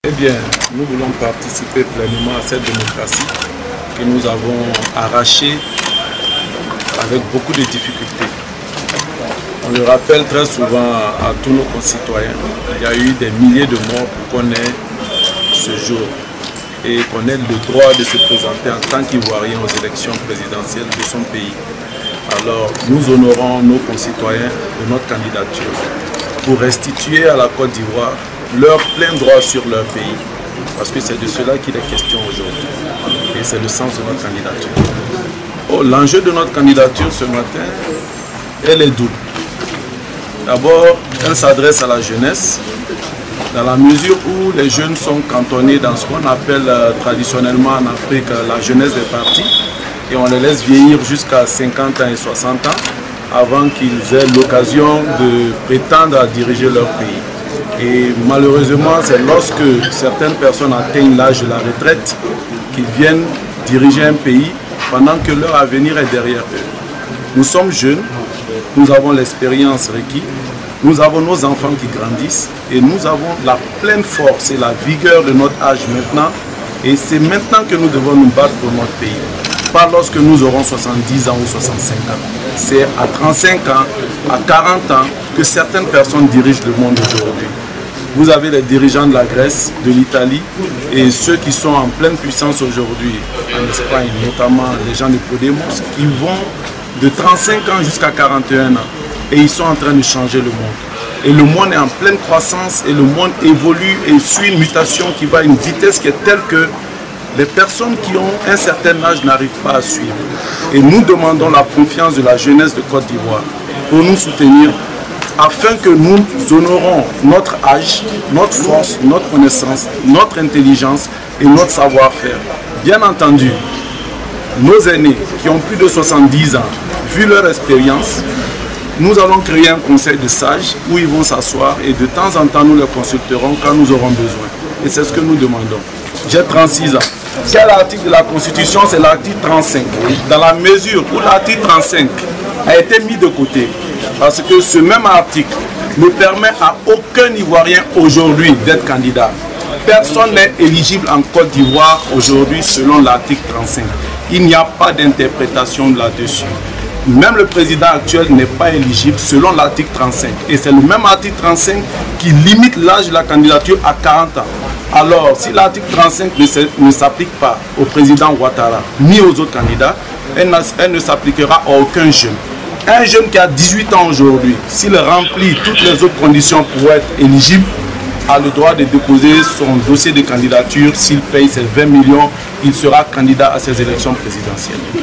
Eh bien, nous voulons participer pleinement à cette démocratie que nous avons arrachée avec beaucoup de difficultés. On le rappelle très souvent à tous nos concitoyens, il y a eu des milliers de morts pour qu'on ait ce jour et qu'on ait le droit de se présenter en tant qu'Ivoirien aux élections présidentielles de son pays. Alors, nous honorons nos concitoyens de notre candidature pour restituer à la Côte d'Ivoire leur plein droit sur leur pays. Parce que c'est de cela qu'il est question aujourd'hui. Et c'est le sens de notre candidature. Oh, l'enjeu de notre candidature ce matin, elle est double. D'abord, elle s'adresse à la jeunesse, dans la mesure où les jeunes sont cantonnés dans ce qu'on appelle traditionnellement en Afrique la jeunesse des partis. Et on les laisse vieillir jusqu'à 50 ans et 60 ans avant qu'ils aient l'occasion de prétendre à diriger leur pays. Et malheureusement, c'est lorsque certaines personnes atteignent l'âge de la retraite qu'ils viennent diriger un pays pendant que leur avenir est derrière eux. Nous sommes jeunes, nous avons l'expérience requise, nous avons nos enfants qui grandissent et nous avons la pleine force et la vigueur de notre âge maintenant. Et c'est maintenant que nous devons nous battre pour notre pays. Pas lorsque nous aurons 70 ans ou 65 ans. C'est à 35 ans, à 40 ans que certaines personnes dirigent le monde aujourd'hui. Vous avez les dirigeants de la Grèce, de l'Italie et ceux qui sont en pleine puissance aujourd'hui en Espagne, notamment les gens de Podemos, qui vont de 35 ans jusqu'à 41 ans et ils sont en train de changer le monde. Et le monde est en pleine croissance et le monde évolue et suit une mutation qui va à une vitesse qui est telle que les personnes qui ont un certain âge n'arrivent pas à suivre. Et nous demandons la confiance de la jeunesse de Côte d'Ivoire pour nous soutenir afin que nous honorons notre âge, notre force, notre connaissance, notre intelligence et notre savoir-faire. Bien entendu, nos aînés qui ont plus de 70 ans, vu leur expérience, nous allons créer un conseil de sages où ils vont s'asseoir et de temps en temps nous les consulterons quand nous aurons besoin. Et c'est ce que nous demandons. J'ai 36 ans. Quel article de la Constitution? C'est l'article 35. Dans la mesure où l'article 35 a été mis de côté, parce que ce même article ne permet à aucun Ivoirien aujourd'hui d'être candidat. Personne n'est éligible en Côte d'Ivoire aujourd'hui selon l'article 35. Il n'y a pas d'interprétation là-dessus. Même le président actuel n'est pas éligible selon l'article 35. Et c'est le même article 35 qui limite l'âge de la candidature à 40 ans. Alors, si l'article 35 ne s'applique pas au président Ouattara ni aux autres candidats, elle ne s'appliquera à aucun jeune. Un jeune qui a 18 ans aujourd'hui, s'il remplit toutes les autres conditions pour être éligible, a le droit de déposer son dossier de candidature. S'il paye ses 20 millions, il sera candidat à ces élections présidentielles.